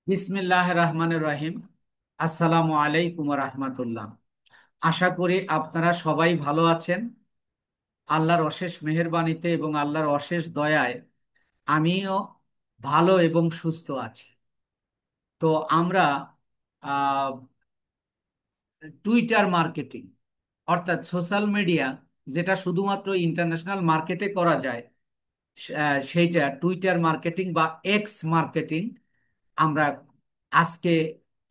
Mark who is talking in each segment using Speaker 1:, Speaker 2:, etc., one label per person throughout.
Speaker 1: বিসমিল্লাহ রহমানুর রহিম। আসসালামু আলাইকুম রহমতুল্লাহ। আশা করি আপনারা সবাই ভালো আছেন। আল্লাহর অশেষ মেহেরবানিতে এবং আল্লাহর অশেষ দয়ায় আমিও ভালো এবং সুস্থ আছি। তো আমরা আহ, টুইটার মার্কেটিং অর্থাৎ সোশ্যাল মিডিয়া, যেটা শুধুমাত্র ইন্টারন্যাশনাল মার্কেটে করা যায়, সেইটা টুইটার মার্কেটিং বা এক্স মার্কেটিং। আমরা আজকে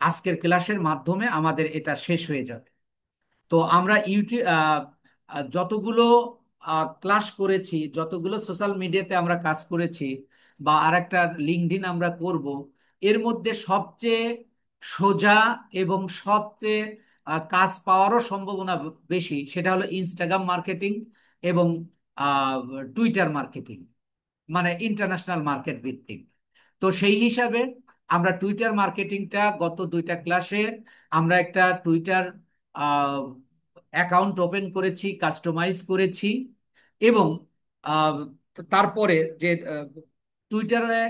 Speaker 1: আজকের ক্লাসের মাধ্যমে আমাদের এটা শেষ হয়ে যাবে। তো আমরা ইউটিউব যতগুলো ক্লাস করেছি, যতগুলো সোশ্যাল মিডিয়াতে আমরা কাজ করেছি, বা আরেকটা লিঙ্কডইন আমরা করব, এর মধ্যে সবচেয়ে সোজা এবং সবচেয়ে কাজ পাওয়ারও সম্ভাবনা বেশি, সেটা হলো ইনস্টাগ্রাম মার্কেটিং এবং টুইটার মার্কেটিং, মানে ইন্টারন্যাশনাল মার্কেট ভিত্তিক। তো সেই হিসাবে আমরা টুইটার মার্কেটিংটা গত দুইটা ক্লাসে আমরা একটা টুইটার অ্যাকাউন্ট ওপেন করেছি, কাস্টমাইজ করেছি। এবং আহ, তারপরে যে টুইটারে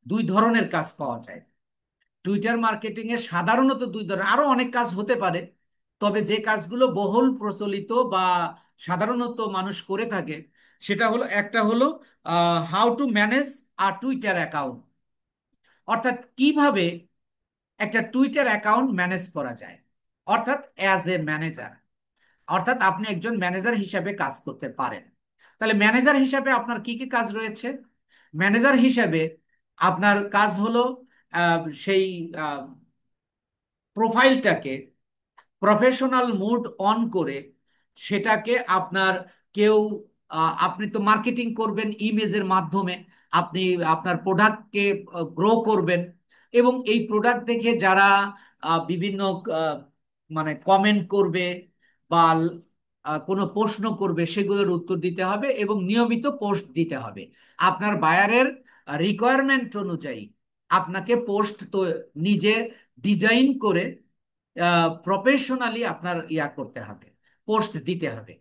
Speaker 1: দুই ধরনের কাজ পাওয়া যায়। টুইটার মার্কেটিং এ সাধারণত দুই ধরনের, আরো অনেক কাজ হতে পারে, তবে যে কাজগুলো বহুল প্রচলিত বা সাধারণত মানুষ করে থাকে, সেটা হলো, একটা হলো how to manage a Twitter account, অর্থাৎ কিভাবে একটা টুইটার অ্যাকাউন্ট ম্যানেজ করা যায়, অর্থাৎ অ্যাজ এ ম্যানেজার। অর্থাৎ আপনি একজন ম্যানেজার হিসাবে কাজ করতে পারেন। তাহলে ম্যানেজার হিসাবে আপনার কি কি কাজ রয়েছে? ম্যানেজার হিসাবে আপনার কাজ হলো সেই প্রোফাইলটাকে প্রফেশনাল মুড অন করে সেটাকে আপনার কেউ আপনি তো মার্কেটিং করবেন ইমেজের মাধ্যমে। আপনি আপনার প্রোডাক্টকে গ্রো করবেন, এবং এই প্রোডাক্ট দেখে যারা বিভিন্ন আহ, মানে কমেন্ট করবে বা কোনো প্রশ্ন করবে, সেগুলোর উত্তর দিতে হবে এবং নিয়মিত পোস্ট দিতে হবে। আপনার বায়ারের রিকোয়ারমেন্ট অনুযায়ী আপনাকে পোস্ট তো নিজে ডিজাইন করে প্রফেশনালি আপনার করতে হবে, পোস্ট দিতে হবে।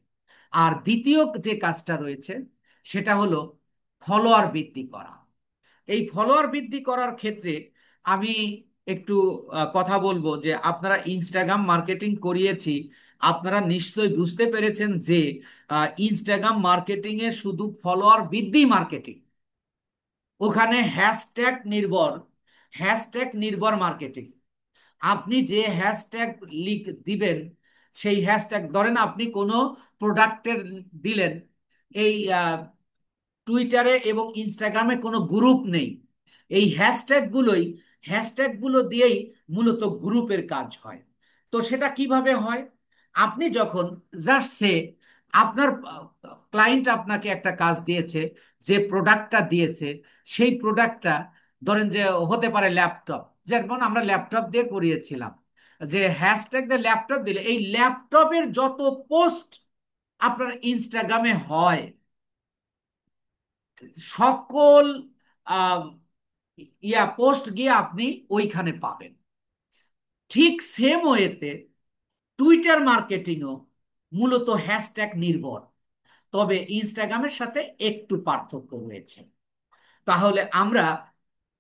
Speaker 1: আর দ্বিতীয় যে কাজটা রয়েছে, সেটা হলো ফলোয়ার বৃদ্ধি করা। এই ফলোয়ার বৃদ্ধি করার ক্ষেত্রে আমি একটু কথা বলবো যে আপনারা ইনস্টাগ্রাম মার্কেটিং করিয়েছি, আপনারা নিশ্চয়ই বুঝতে পেরেছেন যে ইনস্টাগ্রাম মার্কেটিং এ শুধু ফলোয়ার বৃদ্ধি মার্কেটিং, ওখানে হ্যাশট্যাগ নির্ভর মার্কেটিং। আপনি যে হ্যাশট্যাগ লিখ দিবেন, সেই হ্যাশট্যাগ ধরেন আপনি কোনো প্রোডাক্টের দিলেন, এই টুইটারে এবং ইনস্টাগ্রামে কোনো গ্রুপ নেই, এই হ্যাশট্যাগুলো দিয়েই মূলত গ্রুপের কাজ হয়। তো সেটা কিভাবে হয়? আপনি যখন জাস্ট সে আপনার ক্লায়েন্ট আপনাকে একটা কাজ দিয়েছে, যে প্রোডাক্টটা দিয়েছে, সেই প্রোডাক্টটা ধরেন যে হতে পারে ল্যাপটপ, যেমন আমরা ল্যাপটপ দিয়ে করিয়েছিলাম, যে হ্যাশট্যাগ দিয়ে ল্যাপটপ দিলে এই ল্যাপটপের যত পোস্ট আপনার ইনস্টাগ্রামে হয়, সকল আহ, পোস্ট গিয়ে আপনি ওইখানে পাবেন। ঠিক সেম ওয়েতে টুইটার মার্কেটিংও মূলত হ্যাশট্যাগ নির্ভর, তবে ইনস্টাগ্রামের সাথে একটু পার্থক্য রয়েছে। তাহলে আমরা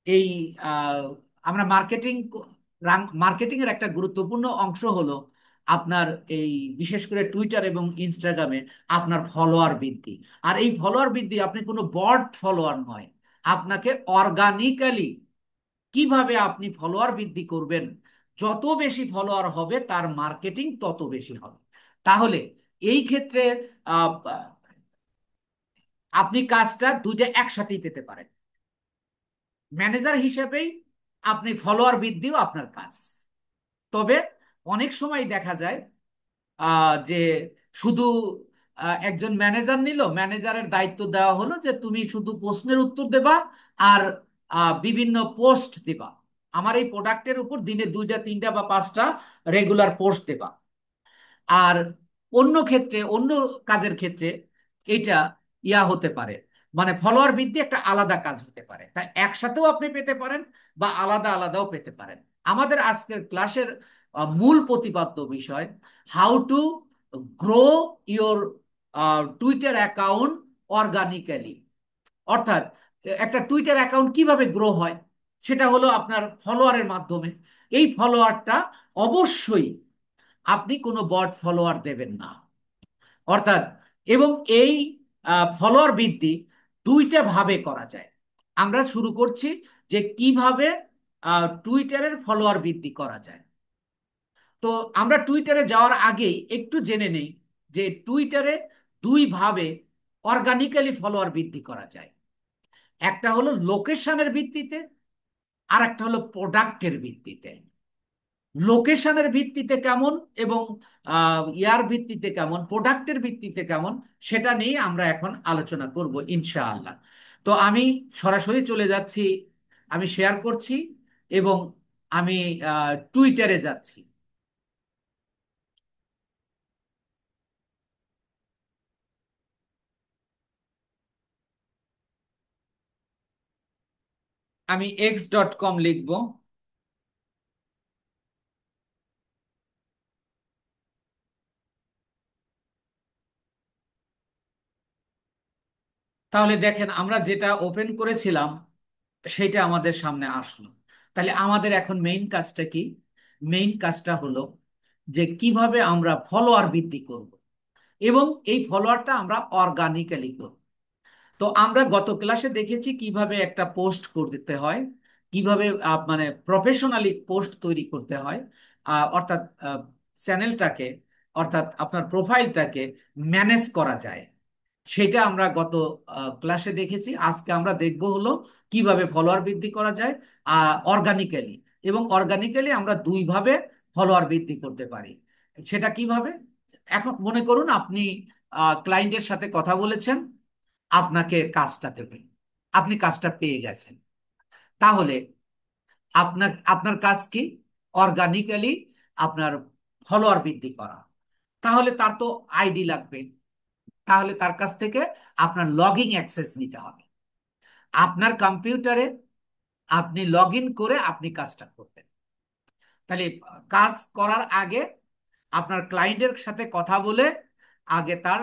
Speaker 1: এই আহ, আমরা মার্কেটিং এর একটা গুরুত্বপূর্ণ অংশ হলো আপনার এই, বিশেষ করে টুইটার এবং ইনস্টাগ্রামে আপনার ফলোয়ার বৃদ্ধি। আর এই ফলোয়ার বৃদ্ধি আপনি কোনো বট ফলোয়ার নয়, আপনাকে অর্গানিক্যালি কিভাবে আপনি ফলোয়ার বৃদ্ধি করবেন, যত বেশি ফলোয়ার হবে তার মার্কেটিং তত বেশি হবে। তাহলে এই ক্ষেত্রে আহ, আপনি কাজটা দুইটা একসাথেই পেতে পারেন। ম্যানেজার হিসেবেই আপনি ফলোয়ার বৃদ্ধিও আপনার কাজ। তবে অনেক সময় দেখা যায় যে শুধু একজন ম্যানেজার নিল, ম্যানেজারের দায়িত্ব দেওয়া হলো যে তুমি শুধু প্রশ্নের উত্তর দেবা আর বিভিন্ন পোস্ট দেবা, আমার এই প্রোডাক্টের উপর দিনে দুইটা তিনটা বা পাঁচটা রেগুলার পোস্ট দেবা। আর অন্য ক্ষেত্রে, অন্য কাজের ক্ষেত্রে এটা হতে পারে, মানে ফলোয়ার বৃদ্ধি একটা আলাদা কাজ হতে পারে, তাই একসাথেও আপনি পেতে পারেন বা আলাদা আলাদাও পেতে পারেন। আমাদের আজকের ক্লাসের মূল প্রতিপাদ্য বিষয়, how to grow your Twitter account organically, অর্থাৎ একটা টুইটার অ্যাকাউন্ট কিভাবে গ্রো হয় সেটা হলো আপনার ফলোয়ারের মাধ্যমে। এই ফলোয়ারটা অবশ্যই আপনি কোনো বট ফলোয়ার দেবেন না, অর্থাৎ। এবং এই ফলোয়ার বৃদ্ধি দুইটা ভাবে করা যায়। আমরা শুরু করছি যে কিভাবে টুইটারের ফলোয়ার বৃদ্ধি করা যায়। তো আমরা টুইটারে যাওয়ার আগেই একটু জেনে নেই যে টুইটারে দুই ভাবে অর্গানিক্যালি ফলোয়ার বৃদ্ধি করা যায়। একটা হলো লোকেশনের ভিত্তিতে, আর একটা হলো প্রোডাক্টের ভিত্তিতে। লোকেশনের ভিত্তিতে কেমন এবং ইয়ার ভিত্তিতে কেমন, প্রোডাক্টের ভিত্তিতে কেমন, সেটা নিয়ে আমরা এখন আলোচনা করব ইনশাআল্লাহ। তো আমি সরাসরি চলে যাচ্ছি, আমি শেয়ার করছি এবং আমি টুইটারে যাচ্ছি। আমি x.com লিখব। তাহলে দেখেন আমরা যেটা ওপেন করেছিলাম সেটা আমাদের সামনে আসলো। তাহলে আমাদের এখন মেইন কাজটা কি? মেইন কাজটা হলো যে কিভাবে আমরা ফলোয়ার বৃদ্ধি করব এবং এই ফলোয়ারটা আমরা অর্গানিক্যালি করব। তো আমরা গত ক্লাসে দেখেছি কিভাবে একটা পোস্ট করতে হয়, কিভাবে মানে প্রফেশনালি পোস্ট তৈরি করতে হয়, অর্থাৎ চ্যানেলটাকে, অর্থাৎ আপনার প্রোফাইলটাকে ম্যানেজ করা যায়। সেটা আমরা গত ক্লাসে দেখেছি। আজকে আমরা দেখব হলো কিভাবে ফলোয়ার বৃদ্ধি করা যায় অর্গানিক্যালি। এবং অর্গানিক্যালি আমরা দুইভাবে ফলোয়ার বৃদ্ধি করতে পারি। সেটা কিভাবে? এখন মনে করুন আপনি ক্লায়েন্টের সাথে কথা বলেছেন, আপনাকে কাজটা দেবে, আপনি কাজটা পেয়ে গেছেন। তাহলে আপনার আপনার কাজ কি? অর্গানিক্যালি আপনার ফলোয়ার বৃদ্ধি করা। তাহলে তার তো আইডি লাগবে, তাহলে তার কাছ থেকে আপনার লগইন অ্যাক্সেস নিতে হবে। আপনার কম্পিউটারে আপনি লগ ইন করে আপনি কাজটা করবেন। তাহলে কাজ করার আগে আপনার ক্লায়েন্টের সাথে কথা বলে আগে তার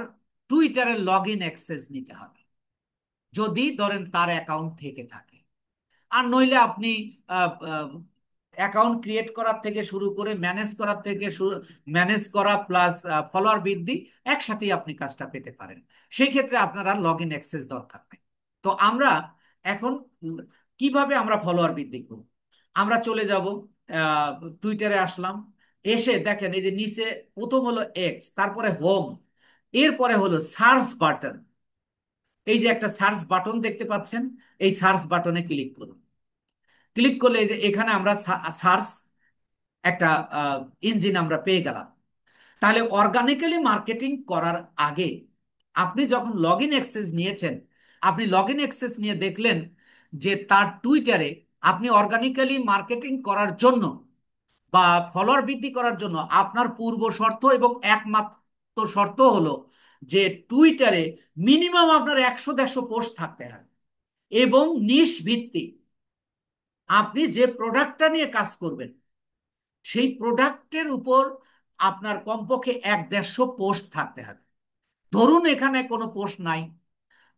Speaker 1: টুইটারের লগ ইন অ্যাক্সেস নিতে হবে, যদি ধরেন তার অ্যাকাউন্ট থেকে থাকে। আর নইলে আপনি অ্যাকাউন্ট ক্রিয়েট করার থেকে শুরু করে ম্যানেজ করার থেকে ম্যানেজ করা প্লাস ফলোয়ার বৃদ্ধি একসাথেই আপনি কাজটা পেতে পারেন। সেই ক্ষেত্রে আপনার আর লগ ইন অ্যাক্সেস দরকার নেই। তো আমরা এখন কিভাবে আমরা ফলোয়ার বৃদ্ধি করব? আমরা চলে যাব, টুইটারে আসলাম। এসে দেখেন এই যে নিচে প্রথম হলো এক্স, তারপরে হোম, এরপরে হলো সার্চ বাটন। এই যে একটা সার্চ বাটন দেখতে পাচ্ছেন, এই সার্চ বাটনে ক্লিক করুন। ক্লিক করলে এই যে এখানে আমরা সার্চ একটা ইঞ্জিন আমরা পেয়ে গেলাম। তাহলে অর্গানিক্যালি মার্কেটিং করার আগে আপনি যখন লগ ইন অ্যাক্সেস নিয়েছেন, আপনি লগ ইন অ্যাক্সেস নিয়ে দেখলেন যে তার টুইটারে আপনি অর্গানিক্যালি মার্কেটিং করার জন্য বা ফলোয়ার বৃদ্ধি করার জন্য আপনার পূর্ব শর্ত এবং একমাত্র শর্ত হলো যে টুইটারে মিনিমাম আপনার 100-150 পোস্ট থাকতে হবে এবং নিশ ভিত্তিক। আপনি যে প্রোডাক্টটা নিয়ে কাজ করবেন সেই প্রোডাক্টের উপর আপনার কমপক্ষে 1-150 পোস্ট থাকতে হবে। ধরুন এখানে কোনো পোস্ট নাই,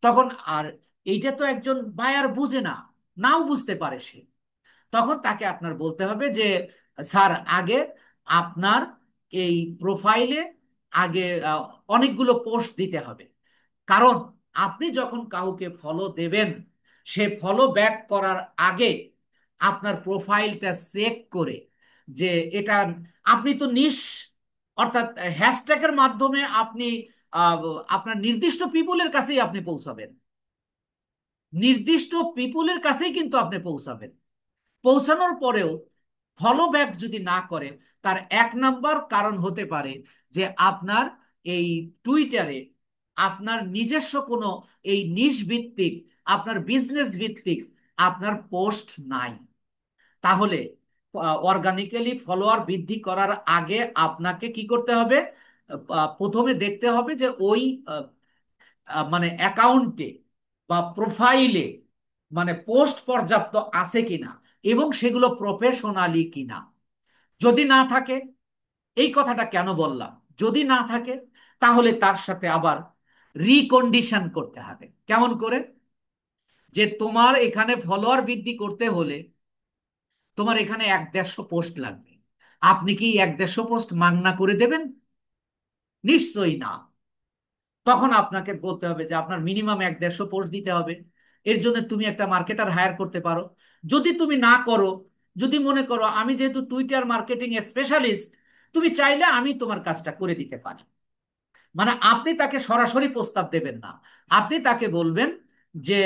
Speaker 1: তখন আর এইটা তো একজন বায়ার বুঝে না, নাও বুঝতে পারে সে। তখন তাকে আপনার বলতে হবে যে স্যার, আগে আপনার এই প্রোফাইলে আগে অনেকগুলো পোস্ট দিতে হবে। কারণ আপনি যখন কাউকে ফলো দেবেন, সে ফলো ব্যাক করার আগে আপনার প্রোফাইলটা চেক করে যে এটা, আপনি তো অর্থাৎ হ্যাশট্যাগের মাধ্যমে আপনি আহ, আপনার নির্দিষ্ট পিপুলের কাছেই আপনি পৌঁছাবেন, নির্দিষ্ট পিপুলের কাছেই কিন্তু আপনি পৌঁছাবেন। পৌঁছানোর পরেও ফলো ব্যাক যদি না করে, তার এক নাম্বার কারণ হতে পারে যে আপনার এই টুইটারে আপনার নিজস্ব কোনো এই নিশ ভিত্তিক, আপনার বিজনেস ভিত্তিক আপনার পোস্ট নাই। তাহলে অর্গানিক্যালি ফলোয়ার বৃদ্ধি করার আগে আপনাকে কি করতে হবে? প্রথমে দেখতে হবে যে ওই মানে অ্যাকাউন্টে বা প্রোফাইলে মানে পোস্ট পর্যাপ্ত আছে কিনা এবং সেগুলো প্রফেশনালি কিনা। যদি না থাকে, এই কথাটা কেন বললাম, যদি না থাকে তাহলে তার সাথে আবার রিকন্ডিশন করতে হবে। কেমন করে? যে তোমার এখানে ফলোয়ার বৃদ্ধি করতে হলে তোমার এখানে 1-150 পোস্ট লাগবে, আপনি কি 1-150 পোস্ট মাগনা করে দেবেন? নিশ্চয়ই না। তখন আপনাকে বলতে হবে যে আপনার মিনিমাম 1-150 পোস্ট দিতে হবে। এর জন্য তুমি একটা মার্কেটার হায়ার করতে পারো। যদি তুমি না করো, যদি মনে করো আমি যেহেতু টুইটার মার্কেটিং স্পেশালিস্ট, তুমি চাইলে আমি তোমার কাজটা করে দিতে পারি। মানে আপনি তাকে সরাসরি প্রস্তাব দেবেন না, আপনি তাকে বলবেন যে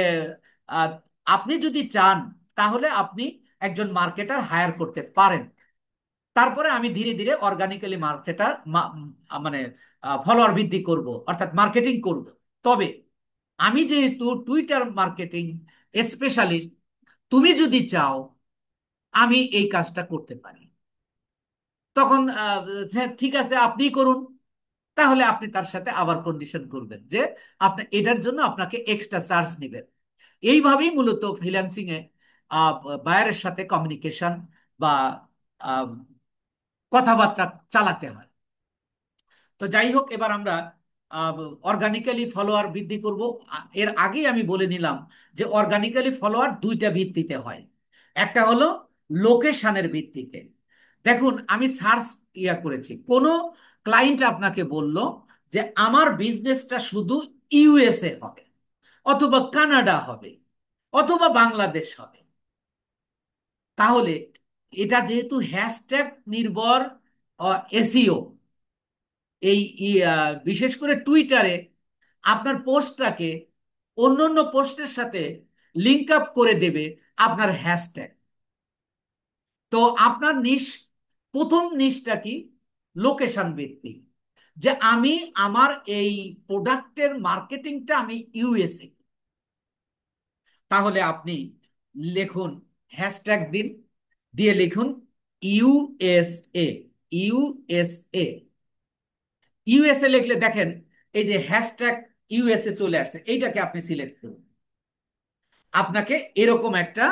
Speaker 1: আহ, আপনি যদি চান তাহলে আপনি একজন মার্কেটার হায়ার করতে পারেন। তারপরে আমি ধীরে ধীরে অর্গানিক্যালি মার্কেটার মানে ফলোয়ার বৃদ্ধি করব, অর্থাৎ মার্কেটিং করব। তবে আমি যেহেতু টুইটার মার্কেটিং স্পেশালিস্ট, তুমি যদি চাও আমি এই কাজটা করতে পারি। তখন হ্যাঁ, ঠিক আছে আপনি করুন। তাহলে আপনি তার সাথে আবার কন্ডিশন করবেন যে আপনি এটার জন্য আপনাকে এক্সট্রা চার্জ নেবেন। এইভাবেই মূলত ফ্রিল্যান্সিং এ বায়ারের সাথে কমিউনিকেশন বা আহ, কথাবার্তা চালাতে হয়। তো যাই হোক, এবার আমরা অর্গানিক্যালি ফলোয়ার বৃদ্ধি করব। এর আগেই আমি বলে নিলাম যে অর্গানিক্যালি ফলোয়ার দুইটা ভিত্তিতে হয়। একটা হলো লোকেশনের ভিত্তিতে। দেখুন, আমি সার্চ করেছি, কোন ক্লায়েন্ট আপনাকে বলল যে আমার বিজনেসটা শুধু ইউএসএ হবে, অথবা কানাডা হবে, অথবা বাংলাদেশ হবে, তাহলে এটা যেহেতু হ্যাশট্যাগ নির্ভর এসইও, এই বিশেষ করে টুইটারে আপনার পোস্টটাকে অন্যান্য পোস্টের সাথে লিঙ্ক আপ করে দেবে আপনার হ্যাশট্যাগ। তো আপনার নিশ, প্রথম নিশটা কি? লোকেশন ভিত্তিক, যে আমি আমার এই প্রোডাক্টের মার্কেটিংটা আমি ইউএসএ। তাহলে আপনি লিখুন, হ্যাশট্যাগ দিন, দিয়ে লিখুন ইউএসএ। ইউএসএ, ইউএসএ লিখলে দেখেন এই যে হ্যাশট্যাগ ইউএসএ চলে আসছে, এইটাকে আপনি সিলেক্ট করুন, আপনাকে এরকম একটা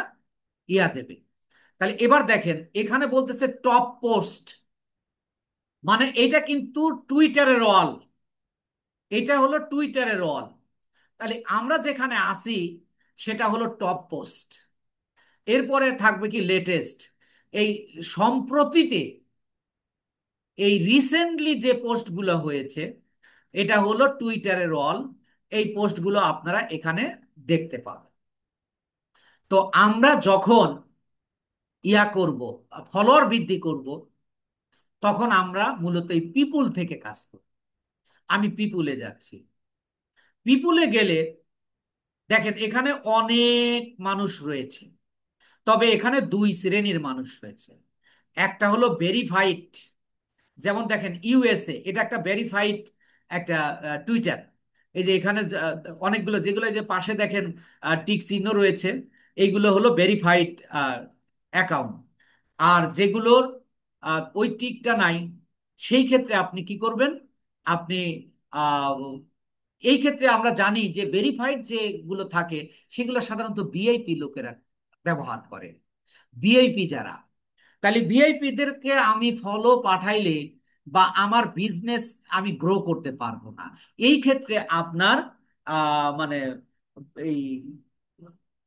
Speaker 1: দেবে। তাহলে এবার দেখেন এখানে বলতেছে টপ পোস্ট, মানে এটা কিন্তু টুইটারের অল, এটা হলো টুইটারের অল। তাহলে আমরা যেখানে আসি সেটা হলো টপ পোস্ট। এরপরে থাকবে কি লেটেস্ট, এই সম্প্রতিতে, এই রিসেন্টলি যে পোস্টগুলো হয়েছে, এটা হলো টুইটারের অল। এই পোস্টগুলো আপনারা এখানে দেখতে পাবেন। তো আমরা যখন করব, ফলোয়ার বৃদ্ধি করব, তখন আমরা মূলত এই পিপুল থেকে কাজ করব। আমি পিপুলে যাচ্ছি। পিপুলে গেলে দেখেন এখানে অনেক মানুষ রয়েছে, তবে এখানে দুই শ্রেণীর মানুষ রয়েছে। একটা হলো ভেরিফাইড, যেমন দেখেন ইউএসএ, এটা একটা ভেরিফাইড একটা টুইটার। এই যে এখানে অনেকগুলো, যেগুলো এই যে পাশে দেখেন টিক চিহ্ন রয়েছে, এইগুলো হলো ভেরিফাইড অ্যাকাউন্ট। আর যেগুলোর ওই টিকটা নাই, সেই ক্ষেত্রে আপনি কি করবেন? আপনি আহ, এই ক্ষেত্রে আমরা জানি যে ভেরিফাইড যেগুলো থাকে সেগুলো সাধারণত ভিআইপি লোকেরা ব্যবহার করে। ভিআইপি যারা, তাহলে ভিআইপিদেরকে আমি ফলো পাঠাইলে বা আমার বিজনেস আমি গ্রো করতে পারবো না। এই ক্ষেত্রে আপনার মানে এই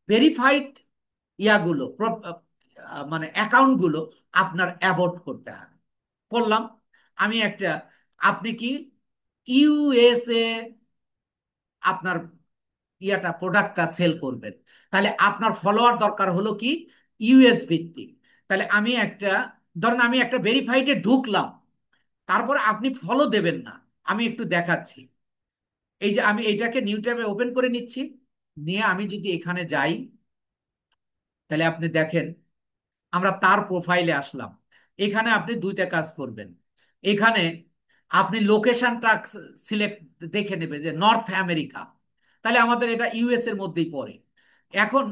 Speaker 1: ভেরিফাইড ইয়াগুলো মানে অ্যাকাউন্টগুলো আপনার অ্যাভয়েড করতে হবে। করলাম আমি একটা, আপনি কি ইউএসএ আপনার প্রোডাক্টটা সেল করবেন, তাহলে আপনার ফলোয়ার দরকার হলো কি ইউএস ভিত্তিক। তাহলে আমি একটা, ধরেন আমি একটা ভেরিফাইডে ঢুকলাম, তারপরে আপনি ফলো দেবেন না, আমি একটু দেখাচ্ছি। এই যে আমি এইটাকে নিউ ট্যাবে ওপেন করে নিচ্ছি, নিয়ে আমি যদি এখানে যাই, তাহলে আপনি দেখেন আমরা তার প্রোফাইলে আসলাম। এখানে আপনি দুইটা কাজ করবেন। এখানে আপনি লোকেশনটা সিলেক্ট দেখে নেবে যে নর্থ আমেরিকা, তাহলে আমাদের এটা ইউএস এর মধ্যেই পড়ে। এখন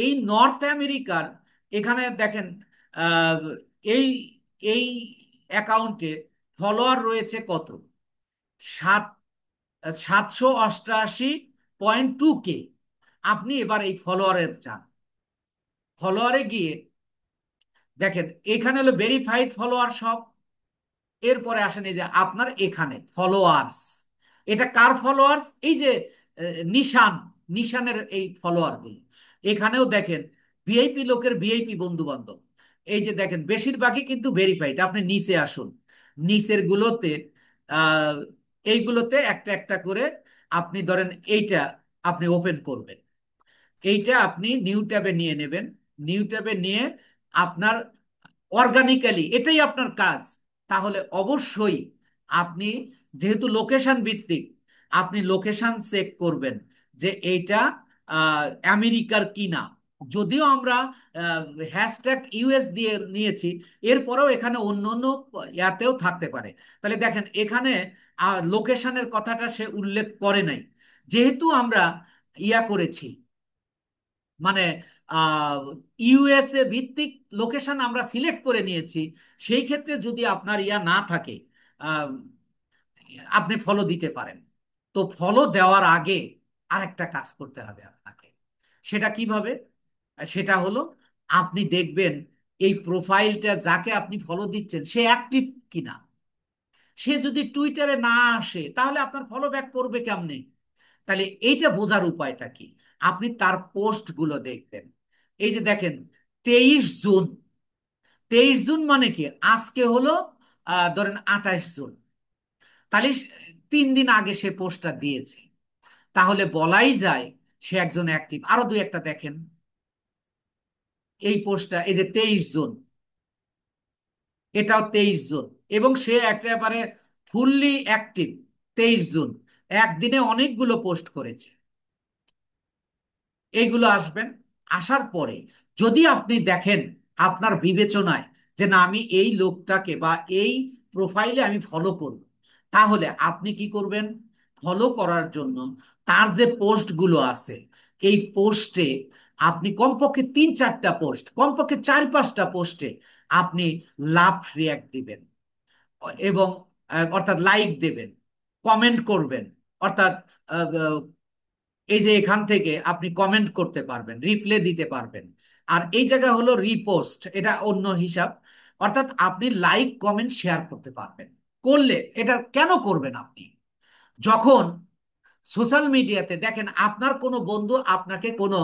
Speaker 1: এই নর্থ আমেরিকার এখানে দেখেন আহ, এই এই অ্যাকাউন্টে ফলোয়ার রয়েছে কত? সাত 788.2 কে। আপনি এবার এই ফলোয়ারে যান, ফলোয়ারে গিয়ে দেখেন এখানে হলো ভেরিফাইড ফলোয়ার সব। এরপরে আসেন এই যে আপনার এখানে ফলোয়ার্স, এটা কার ফলোয়ার্স? এই যে নিশান, নিশানের এই ফলোয়ার গুলো। এখানেও দেখেন ভিআইপি লোকের ভিআইপি বন্ধু বান্ধব। এই যে দেখেন বেশিরভাগই কিন্তু ভেরিফাইড। আপনি নিচে আসুন, নিচের গুলোতে আহ, এইগুলোতে একটা একটা করে আপনি ধরেন এইটা আপনি ওপেন করবেন, এইটা আপনি নিউ ট্যাবে নিয়ে নেবেন। নিউ ট্যাবে নিয়ে আপনার অর্গানিক্যালি এটাই আপনার কাজ। তাহলে অবশ্যই আপনি, যেহেতু লোকেশন ভিত্তিক, আপনি লোকেশন চেক করবেন যে এইটা আমেরিকার কিনা। যদিও আমরা হ্যাশট্যাগ ইউএস দিয়ে নিয়েছি, এরপরেও এখানে অন্য অন্য ইয়াতেও থাকতে পারে। তাহলে দেখেন এখানে লোকেশনের কথাটা সে উল্লেখ করে নাই। যেহেতু আমরা ইয়া করেছি, মানে ইউএসএ ভিত্তিক লোকেশন আমরা সিলেক্ট করে নিয়েছি, সেই ক্ষেত্রে যদি আপনার ইয়া না থাকে, আহ, আপনি ফলো দিতে পারেন। তো ফলো দেওয়ার আগে আরেকটা কাজ করতে হবে আপনাকে। সেটা কিভাবে? সেটা হলো, আপনি দেখবেন এই প্রোফাইলটা যাকে আপনি ফলো দিচ্ছেন সে অ্যাক্টিভ কিনা। সে যদি টুইটারে না আসে তাহলে আপনার ফলো ব্যাক করবে কেমনে? তাহলে এইটা বোঝার উপায়টা কি? আপনি তার পোস্ট গুলো দেখবেন। এই যে দেখেন, 23 জুন। 23 জুন মানে কি? আজকে হলো ধরেন 28 জুন। তাহলে 3 দিন আগে সে পোস্টটা দিয়েছে। তাহলে বলাই যায় সে একজন অ্যাক্টিভ। আরো দুই একটা দেখেন, এই পোস্টটা এই যে 23 জুন, এটাও 23 জুন, এবং সে একেবারে ফুললি অ্যাক্টিভ। 23 জুন একদিনে অনেকগুলো পোস্ট করেছে। এইগুলো আসবেন। আসার পরে যদি আপনি দেখেন আপনার বিবেচনায় যে না, আমি এই লোকটাকে বা এই প্রোফাইলে আমি ফলো করব, তাহলে আপনি কি করবেন? ফলো করার জন্য তার যে পোস্টগুলো আছে, এই পোস্টে আপনি কমপক্ষে 3-4টা পোস্ট, কমপক্ষে 4-5টা পোস্টে আপনি লাভ রিয়াক্ট দিবেন, এবং অর্থাৎ লাইক দেবেন, কমেন্ট করবেন। অর্থাৎ এই যে এখান থেকে আপনি কমেন্ট করতে পারবেন, রিপ্লে দিতে পারবেন। আর এই জায়গা হলো রিপোস্ট, এটা অন্য হিসাব। অর্থাৎ আপনি লাইক কমেন্ট শেয়ার করতে পারবেন। করলে এটা কেন করবেন আপনি? যখন সোশ্যাল মিডিয়াতে দেখেন আপনার কোনো বন্ধু আপনাকে কোনো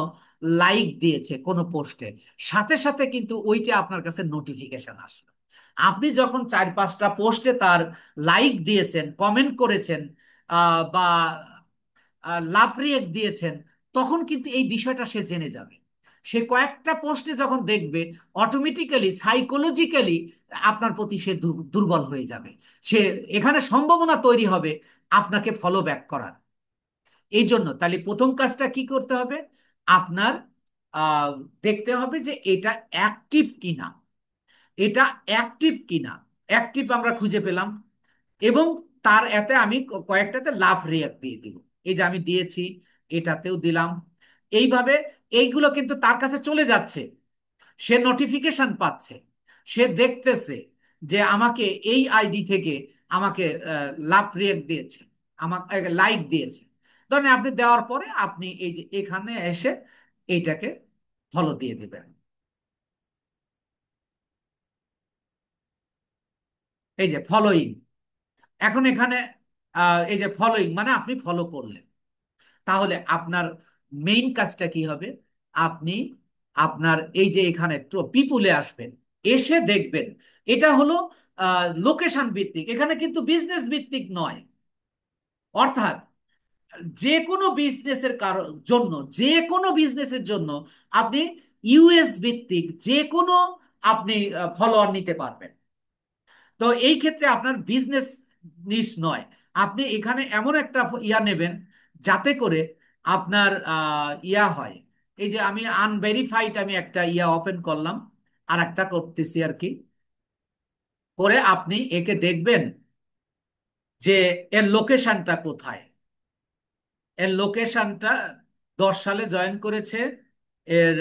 Speaker 1: লাইক দিয়েছে কোনো পোস্টে, সাথে সাথে কিন্তু ওইটা আপনার কাছে নোটিফিকেশন আসলো। আপনি যখন 4-5টা পোস্টে তার লাইক দিয়েছেন, কমেন্ট করেছেন, বা লাভ রিয়েক্ট দিয়েছেন, তখন কিন্তু এই বিষয়টা সে জেনে যাবে। সে কয়েকটা পোস্টে যখন দেখবে, অটোমেটিক্যালি সাইকোলজিক্যালি আপনার প্রতি সে দুর্বল হয়ে যাবে। সে এখানে সম্ভাবনা তৈরি হবে আপনাকে ফলো ব্যাক করার। এই জন্য তাহলে প্রথম কাজটা কি করতে হবে? আপনার আহ, দেখতে হবে যে এটা অ্যাক্টিভ কিনা। এটা অ্যাক্টিভ কিনা। অ্যাক্টিভ আমরা খুঁজে পেলাম, এবং তার এতে আমি কয়েকটাতে লাভ রিয়াক্ট দিয়ে দিব। এই যে আমি দিয়েছি, এটাতেও দিলাম। এইভাবে এইগুলো কিন্তু তার কাছে চলে যাচ্ছে, সে নোটিফিকেশন পাচ্ছে, সে দেখতেছে যে আমাকে এই আইডি থেকে আমাকে লাভ রিয়াক্ট দিয়েছে, আমাকে লাইক দিয়েছে। ধরেন আপনি দেওয়ার পরে আপনি এই যে এখানে এসে এইটাকে ফলো দিয়ে দিবেন। এই যে ফলোইং, এখন এখানে এই যে ফলোইং মানে আপনি ফলো করলেন। তাহলে আপনার মেইন কাজটা কি হবে? আপনি আপনার এই যে এখানে পিপুলে আসবেন, এসে দেখবেন এটা হলো লোকেশন ভিত্তিক, এখানে কিন্তু বিজনেস ভিত্তিক নয়। অর্থাৎ যে কোনো বিজনেসের কারণ জন্য, যে কোনো বিজনেসের জন্য আপনি ইউএস ভিত্তিক যে কোনো আপনি ফলোয়ার নিতে পারবেন। তো এই ক্ষেত্রে আপনার বিজনেস নিশ নয়, আপনি এখানে এমন একটা ইয়া নেবেন যাতে করে আপনার ইয়া হয়। এই যে আমি আনভেরিফাইড, আমি একটা ইয়া ওপেন করলাম, আর একটা করতেছি আর কি, করে আপনি একে দেখবেন যে এর লোকেশনটা কোথায়। এর লোকেশনটা 10 সালে জয়েন করেছে, এর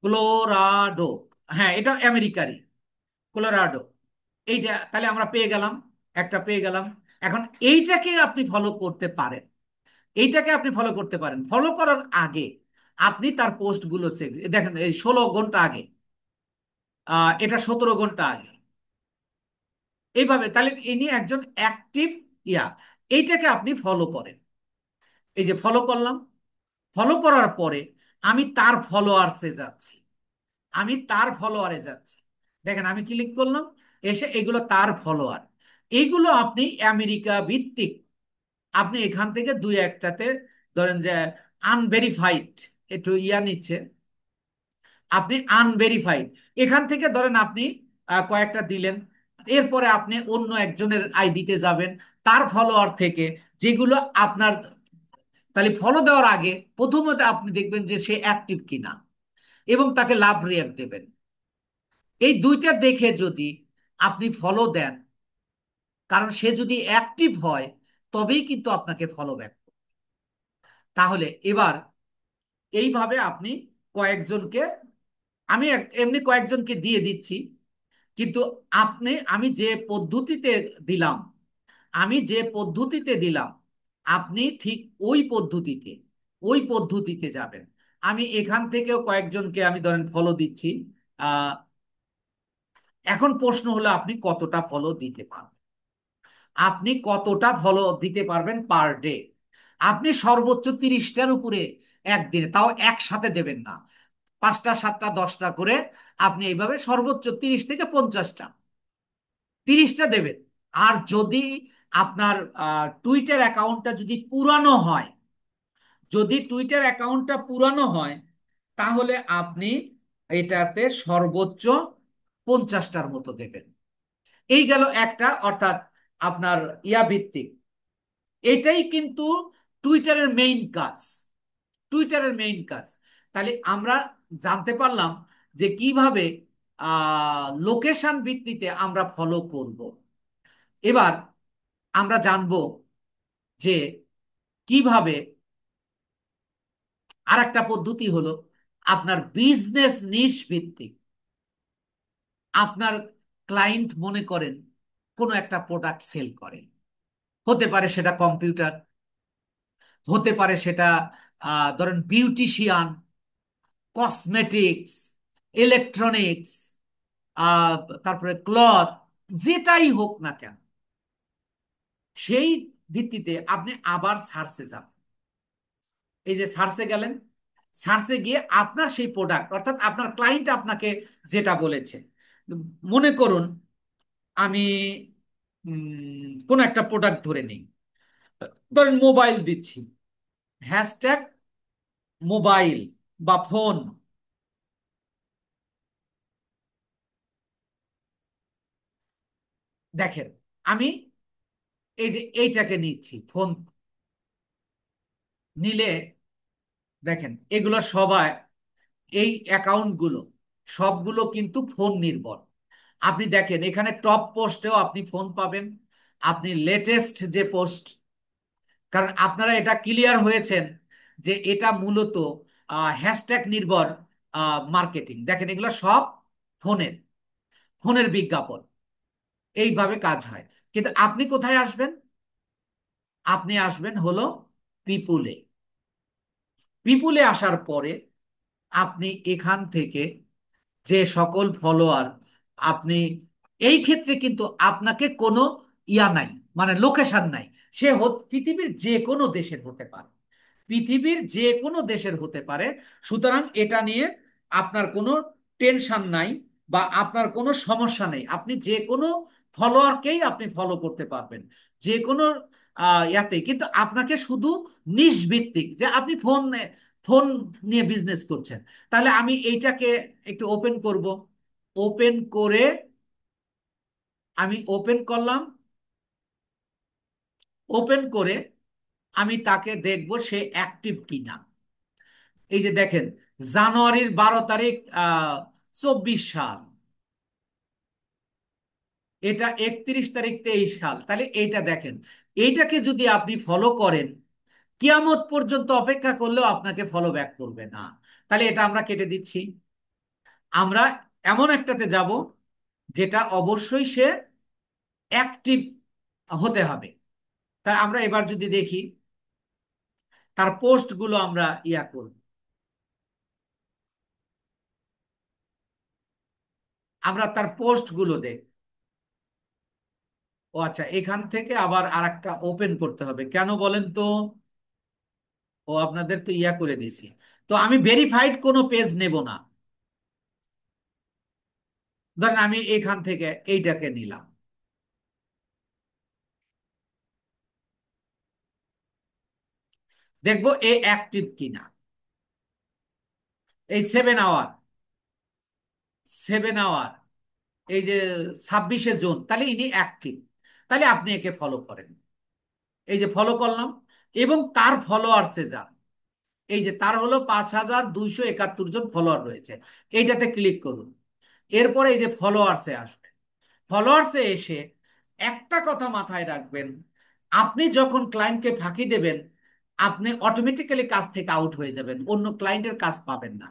Speaker 1: কোলোরাডো। হ্যাঁ, এটা আমেরিকারই, কোলোরাডো। এইটা তাহলে আমরা পেয়ে গেলাম, একটা পেয়ে গেলাম। এখন এইটাকে আপনি ফলো করতে পারেন, এইটাকে আপনি ফলো করতে পারেন। ফলো করার আগে আপনি তার পোস্টগুলো দেখেন, এই 16 ঘন্টা আগে, এটা 17 ঘন্টা আগে, এইভাবে। তাহলে ইনি একজন অ্যাক্টিভ ইয়া। এইটাকে আপনি ফলো করেন। এই যে ফলো করলাম, ফলো করার পরে আমি তার ফলোয়ার্সে যাচ্ছি। আমি তার ফলোয়ারে যাচ্ছি। দেখেন আমি ক্লিক করলাম, এসে এগুলো তার ফলোয়ার। এইগুলো আপনি আমেরিকা ভিত্তিক, আপনি এখান থেকে দুই একটাতে ধরেন যে আনভেরিফাইড, একটু ইয়া নিচ্ছে, আপনি আনভেরিফাইড, এখান থেকে ধরেন আপনি কয়েকটা দিলেন, এরপরে আপনি অন্য একজনের আইডিতে যাবেন তার ফলোয়ার থেকে, যেগুলো আপনার, তাহলে ফলো দেওয়ার আগে প্রথমত আপনি দেখবেন যে সে অ্যাক্টিভ কিনা, এবং তাকে লাভ রিয়াক্ট দেবেন। এই দুইটা দেখে যদি আপনি ফলো দেন, কারণ সে যদি অ্যাক্টিভ হয় তবেই কিন্তু আপনাকে ফলো ব্যাক। তাহলে এবার এইভাবে আপনি কয়েকজনকে, আমি এমনি কয়েকজনকে দিয়ে দিচ্ছি, কিন্তু আমি যে পদ্ধতিতে দিলাম, আমি যে পদ্ধতিতে দিলাম, আপনি ঠিক ওই পদ্ধতিতে যাবেন। আমি এখান থেকেও কয়েকজনকে আমি ধরেন ফলো দিচ্ছি। আহ এখন প্রশ্ন হলো আপনি কতটা ফলো দিতে পারবেন, আপনি কতটা ফলো দিতে পারবেন পার ডে। আপনি সর্বোচ্চ 30টার উপরে একদিনে, তাও একসাথে দেবেন না, 5টা 7টা 10টা করে, আপনি এইভাবে সর্বোচ্চ 30 থেকে 50টা, 30টা দেবেন। আর যদি আপনার টুইটার অ্যাকাউন্টটা যদি পুরানো হয়, যদি টুইটার অ্যাকাউন্টটা পুরানো হয়, তাহলে আপনি এটাতে সর্বোচ্চ 50টার মতো দেবেন। এই গেল একটা, অর্থাৎ আপনার ইয়া ভিত্তিক। এটাই কিন্তু টুইটারের মেইন কাজ, টুইটারের মেইন কাজ। তাহলে আমরা জানতে পারলাম যে কিভাবে লোকেশন ভিত্তিতে আমরা ফলো করব। এবার আমরা জানবো যে কিভাবে, আর একটা পদ্ধতি হলো আপনার বিজনেস নিশ ভিত্তিক। আপনার ক্লায়েন্ট মনে করেন কোনো একটা প্রোডাক্ট সেল করে, হতে পারে সেটা কম্পিউটার, হতে পারে সেটা ধরেন বিউটিশিয়ান, কসমেটিক্স, ইলেকট্রনিক্স, তারপরে ক্লথ, যেটাই হোক না কেন, সেই ভিত্তিতে আপনি আবার সার্চে যান। এই যে সার্চে গেলেন, সার্চে গিয়ে আপনার সেই প্রোডাক্ট, অর্থাৎ আপনার ক্লায়েন্ট আপনাকে যেটা বলেছে, মনে করুন আমি কোন একটা প্রোডাক্ট ধরে নেই, ধরেন মোবাইল দিচ্ছি, হ্যাশট্যাগ মোবাইল বা ফোন। দেখেন আমি এই যে এইটাকে নিচ্ছি ফোন, নিলে দেখেন এগুলো সবাই, এই অ্যাকাউন্টগুলো সবগুলো কিন্তু ফোন নির্ভর। আপনি দেখেন এখানে টপ পোস্টেও আপনি ফোন পাবেন, আপনি লেটেস্ট যে পোস্ট, কারণ আপনারা এটা ক্লিয়ার হয়েছেন যে এটা মূলত হ্যাশট্যাগ নির্ভর মার্কেটিং। দেখেন এগুলো সব ফোনের, ফোনের বিজ্ঞাপন, এইভাবে কাজ হয়। কিন্তু আপনি কোথায় আসবেন? আপনি আসবেন হলো পিপুলে। পিপুলে আসার পরে আপনি এখান থেকে যে সকল ফলোয়ার আপনি, এই ক্ষেত্রে কিন্তু আপনাকে কোনো ইয়া নাই, মানে লোকেশন নাই। পৃথিবীর যে কোনো দেশের হতে পারে, পৃথিবীর যে কোনো দেশের হতে পারে। সুতরাং এটা নিয়ে আপনার কোনো টেনশন নাই, বা আপনার কোনো সমস্যা নেই। আপনি যে কোনো ফলোয়ারকেই আপনি ফলো করতে পারবেন, যে কোনো ইয়াতে। কিন্তু আপনাকে শুধু নিশ ভিত্তিক, যে আপনি ফোন নিয়ে বিজনেস করছেন, তাহলে আমি এইটাকে একটু ওপেন করব। ওপেন করে, আমি ওপেন করলাম, ওপেন করে আমি তাকে দেখব সে অ্যাক্টিভ কিনা। এই যে দেখেন, জানুয়ারির 12 তারিখ, 24 সাল, এটা 31 তারিখ 23 সাল, তাহলে এইটা দেখেন। এইটাকে যদি আপনি ফলো করেন, কিয়ামত পর্যন্ত অপেক্ষা করলেও আপনাকে ফলো ব্যাক করবে না। তাহলে এটা আমরা কেটে দিচ্ছি। আমরা এমন একটাতে যাব যেটা অবশ্যই সে অ্যাক্টিভ হতে হবে। তাই আমরা এবার যদি দেখি তার পোস্টগুলো আমরা ইয়া করব, আমরা তার পোস্টগুলো দেখ। ও আচ্ছা, এখান থেকে আবার আরেকটা ওপেন করতে হবে কেন বলেন তো? ও আপনাদের তো ইয়া করে দিছি, তো আমি ভেরিফাইড কোনো পেজ নেব না। ধরেন আমি এখান থেকে এইটাকে নিলাম, দেখবো এ অ্যাক্টিভ কিনা। এই 7 আওয়ার, 7 আওয়ার, এই যে 26শে জুন, তাহলে ইনি অ্যাক্টিভ, তাহলে আপনি একে ফলো করেন। এই যে ফলো করলাম, এবং তার ফলোয়ার্সে যান। এই যে তার হলো 5271 জন ফলোয়ার রয়েছে, এইটাতে ক্লিক করুন। এরপরে এই যে ফলোয়ার্সে আসবে, ফলোয়ার্সে এসে একটা কথা মাথায় রাখবেন, আপনি যখন ক্লায়েন্টকে ফাঁকি দেবেন, আপনি অটোমেটিক্যালি কাজ থেকে আউট হয়ে যাবেন, অন্য ক্লায়েন্টের কাজ পাবেন না।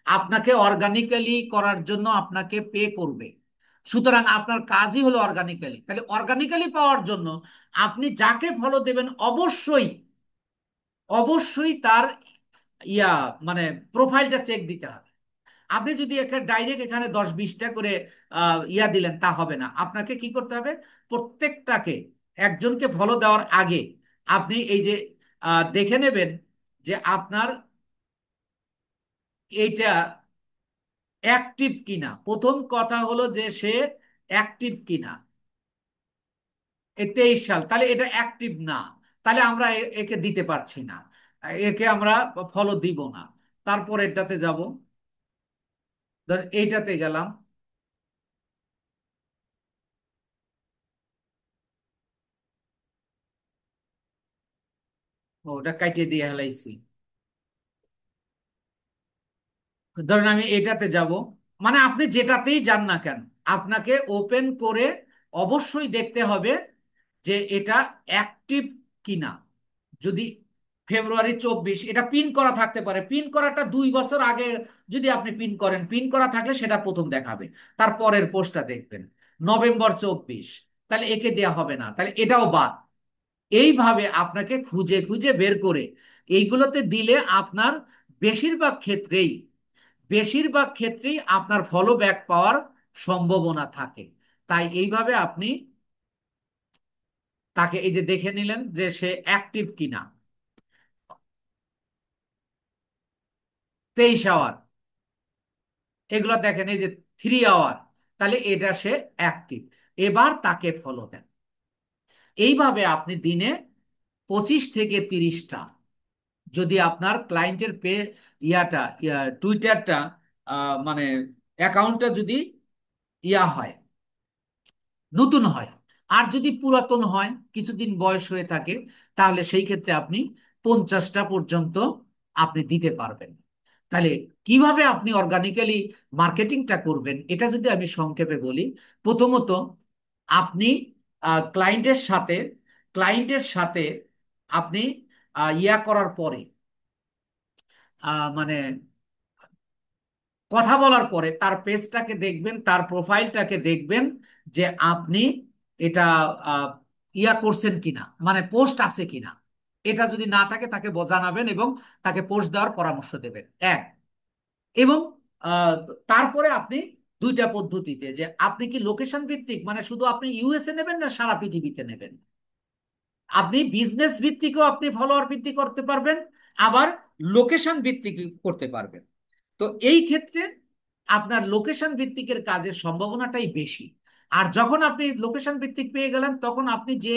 Speaker 1: আপনাকে অর্গানিক্যালি করার জন্য আপনাকে পে করবে। সুতরাং আপনার কাজই হলো অর্গানিক্যালি, তাহলে অর্গানিক্যালি পাওয়ার জন্য আপনি যাকে ফলো দেবেন অবশ্যই, অবশ্যই তার ইয়া মানে প্রোফাইলটা চেক দিতে হবে। আপনি যদি এখানে ডাইরেক্ট এখানে 10-20টা করে ইয়া দিলেন, তা হবে না। আপনাকে কি করতে হবে, প্রত্যেকটাকে, একজনকে ফলো দেওয়ার আগে আপনি এই যে দেখে নেবেন যে আপনার এইটা অ্যাক্টিভ কিনা। প্রথম কথা হলো যে সে অ্যাক্টিভ কিনা। এই 23 সাল, তাহলে এটা অ্যাক্টিভ না, তাহলে আমরা একে দিতে পারছি না, একে আমরা ফলো দিব না। তারপর এটাতে যাব, ধর এইটাতে গেলাম, ওটা কাটিয়ে দিয়ে হেলাইছি। ধরেন আমি এটাতে যাব, মানে আপনি যেটাতেই যান না কেন, আপনাকে ওপেন করে অবশ্যই দেখতে হবে যে এটা অ্যাক্টিভ কিনা। যদি ফেব্রুয়ারি 24, এটা পিন করা থাকতে পারে, পিন করাটা 2 বছর আগে যদি আপনি পিন করেন, পিন করা থাকলে সেটা প্রথম দেখাবে, তারপরের পোস্টটা দেখবেন নভেম্বর 24, তাহলে একে দেয়া হবে না, তাহলে এটাও বাদ। এইভাবে আপনাকে খুঁজে খুঁজে বের করে এইগুলোতে দিলে আপনার বেশিরভাগ ক্ষেত্রেই, বেশিরভাগ ক্ষেত্রেই আপনার ফলো ব্যাক পাওয়ার সম্ভাবনা থাকে। তাই এইভাবে আপনি তাকে এই যে দেখে নিলেন যে সে অ্যাক্টিভ কিনা। 23 আওয়ার, এগুলো দেখেন, এই যে 3 আওয়ার, তাহলে এটা সে অ্যাক্টিভ। এবার তাকে ফলো দেন। এইভাবে আপনি দিনে 25 থেকে 30টা, যদি আপনার ক্লায়েন্টের টুইটারটা মানে অ্যাকাউন্টটা যদি ইয়া হয়, নতুন হয়, আর যদি পুরাতন হয়, কিছুদিন বয়স হয়ে থাকে, তাহলে সেই ক্ষেত্রে আপনি 50টা পর্যন্ত আপনি দিতে পারবেন। তাহলে কিভাবে আপনি অর্গানিক্যালি মার্কেটিংটা করবেন, এটা যদি আমি সংক্ষেপে বলি, প্রথমত আপনি ক্লায়েন্টের সাথে, ক্লায়েন্টের সাথে আপনি ইয়া করার পরে, মানে কথা বলার পরে তার পেজটাকে দেখবেন, তার প্রোফাইলটাকে দেখবেন যে আপনি এটা আহ, ইয়া করছেন কিনা, মানে পোস্ট আছে কিনা। এটা যদি না থাকে তাকে জানাবেন এবং তাকে পোস্ট দেওয়ার পরামর্শ দেবেন, এক। এবং আহ, তারপরে আপনি দুইটা পদ্ধতিতে, যে আপনি কি লোকেশন ভিত্তিক, মানে শুধু আপনি ইউএসএ নেবেন না সারা পৃথিবীতে নেবেন। আপনি বিজনেস ভিত্তিকও আপনি ফলোয়ার বৃদ্ধি করতে পারবেন, আবার লোকেশন ভিত্তিক করতে পারবেন। তো এই ক্ষেত্রে আপনার লোকেশন ভিত্তিকের কাজের সম্ভাবনাটাই বেশি। আর যখন আপনি লোকেশন ভিত্তিক পেয়ে গেলেন, তখন আপনি যে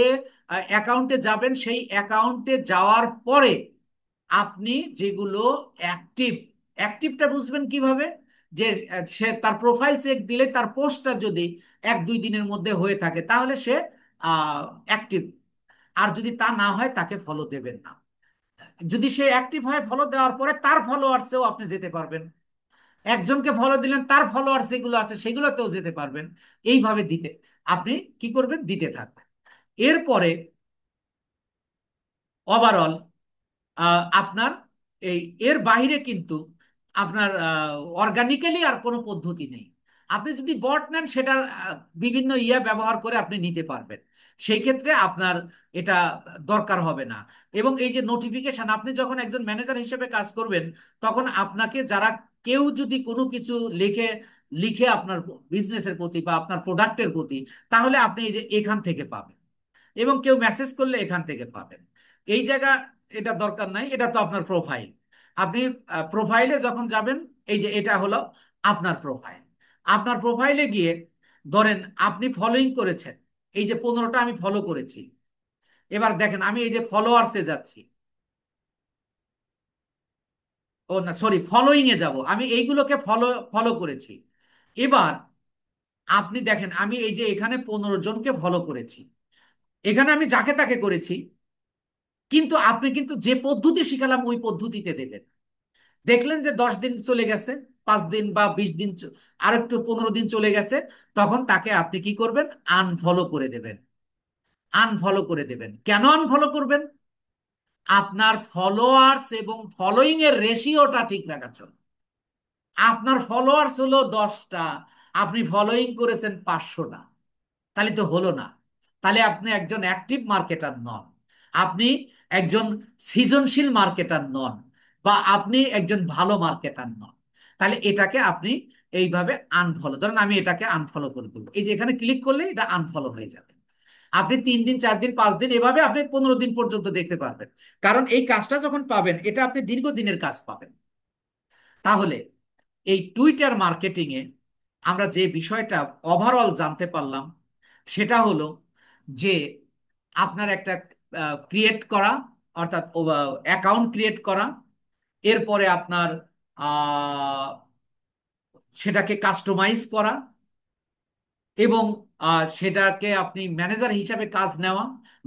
Speaker 1: অ্যাকাউন্টে যাবেন, সেই অ্যাকাউন্টে যাওয়ার পরে আপনি যেগুলো অ্যাক্টিভ, অ্যাক্টিভটা বুঝবেন কিভাবে, যে সে তার প্রোফাইল চেক দিলে তার পোস্টটা যদি 1-2 দিনের মধ্যে হয়ে থাকে, তাহলে সে অ্যাক্টিভ। আর যদি তা না হয়, তাকে ফলো দেবেন না। যদি সে অ্যাক্টিভ হয়, ফলো দেওয়ার পরে তার ফলোয়ার্সেও আপনি যেতে পারবেন। একজনকে ফলো দিলেন, তার ফলোয়ার্স যেগুলো আছে সেগুলোতেও যেতে পারবেন। এইভাবে দিতে আপনি কি করবেন, দিতে থাকবেন। এরপরে ওভারঅল আপনার এই এর বাইরে কিন্তু আপনার অর্গানিক্যালি আর কোনো পদ্ধতি নেই। আপনি যদি বট নেন, সেটা বিভিন্ন ইয়া ব্যবহার করে আপনি নিতে পারবেন, সেই ক্ষেত্রে আপনার এটা দরকার হবে না। এবং এই যে নোটিফিকেশন, আপনি যখন একজন ম্যানেজার হিসেবে কাজ করবেন, তখন আপনাকে যারা, কেউ যদি কোনো কিছু লিখে লিখে আপনার বিজনেসের প্রতি বা আপনার প্রোডাক্টের প্রতি, তাহলে আপনি এই যে এখান থেকে পাবেন। এবং কেউ মেসেজ করলে এখান থেকে পাবেন। এই জায়গা এটা দরকার নাই, এটা তো আপনার প্রোফাইল। আপনি প্রোফাইলে যখন যাবেন, এই যে এটা হলো আপনার প্রোফাইল। আপনার প্রোফাইলে গিয়ে ধরেন আপনি ফলোইং করেছেন, এই যে 15টা আমি ফলো করেছি। এবার দেখেন আমি এই যে ফলোয়ার্সে যাচ্ছি, ও না সরি, ফলোইং এ যাব, আমি এইগুলোকে ফলো ফলো করেছি। এবার আপনি দেখেন আমি এই যে এখানে 15 জনকে ফলো করেছি, এখানে আমি যাকে তাকে করেছি, কিন্তু আপনি কিন্তু যে পদ্ধতি শিখালাম ওই পদ্ধতিতে দেবেন। দেখলেন যে 10 দিন চলে গেছে, 5 দিন বা 20 দিন, আর একটু 15 দিন চলে গেছে, তখন তাকে আপনি কি করবেন? আনফলো করে দেবেন। আনফলো করে দেবেন। কেন আনফলো করবেন? আপনার ফলোয়ার্স এবং ফলোইং এর রেশিওটা ঠিক রাখার জন্য। আপনার ফলোয়ার্স হলো 10টা, আপনি ফলোইং করেছেন 500টা, তাহলে তো হলো না। তাহলে আপনি একজন অ্যাক্টিভ মার্কেটার নন, আপনি একজন সৃজনশীল মার্কেটার নন, বা আপনি একজন ভালো মার্কেটার নন। তাহলে এটাকে আপনি এইভাবে আনফলো, ধরেন আমি এটাকে আনফলো করে দেবো, এই যে এখানে ক্লিক করলে এটা আনফলো হয়ে যাবে। আপনি 3 দিন, 4 দিন, 5 দিন, এভাবে আপনি 15 দিন পর্যন্ত দেখতে পারবেন। কারণ এই কাজটা যখন পাবেন এটা আপনি দীর্ঘদিনের কাজ পাবেন। তাহলে এই টুইটার মার্কেটিং এ আমরা যে বিষয়টা ওভারঅল জানতে পারলাম, সেটা হলো যে আপনার একটা ক্রিয়েট করা, অর্থাৎ অ্যাকাউন্ট ক্রিয়েট করা, এরপরে আপনার আহ, সেটাকে কাস্টমাইজ করা, এবং সেটাকে আপনি ম্যানেজার হিসাবে কাজ নেওয়া।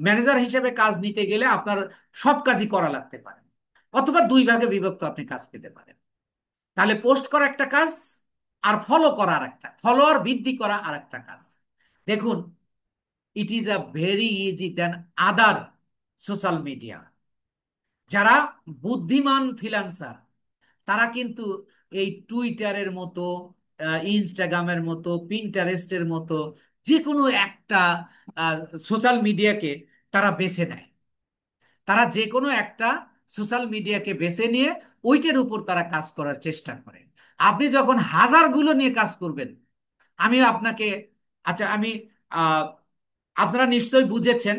Speaker 1: ম্যানেজার হিসাবে কাজ নিতে গেলে আপনার সব কাজই করা লাগতে পারে, অথবা 2 ভাগে বিভক্ত আপনি কাজ পেতে পারেন। তাহলে পোস্ট করা একটা কাজ, আর ফলো করা আর একটা, ফলোয়ার বৃদ্ধি করা আর একটা কাজ। দেখুন, it is a very easy than other social media. যারা বুদ্ধিমান ফ্রিল্যান্সার তারা কিন্তু এই টুইটারের মতো, ইনস্টাগ্রামের মতো, পিন্টারেস্টের মতো যে কোনো একটা সোশ্যাল মিডিয়াকে তারা বেছে নেয়। তারা যে কোনো একটা সোশ্যাল মিডিয়াকে বেছে নিয়ে ওইটার উপর তারা কাজ করার চেষ্টা করে। আপনি যখন হাজারগুলো নিয়ে কাজ করবেন, আমি আপনাকে, আচ্ছা আমি, আহ, আপনারা নিশ্চয়ই বুঝেছেন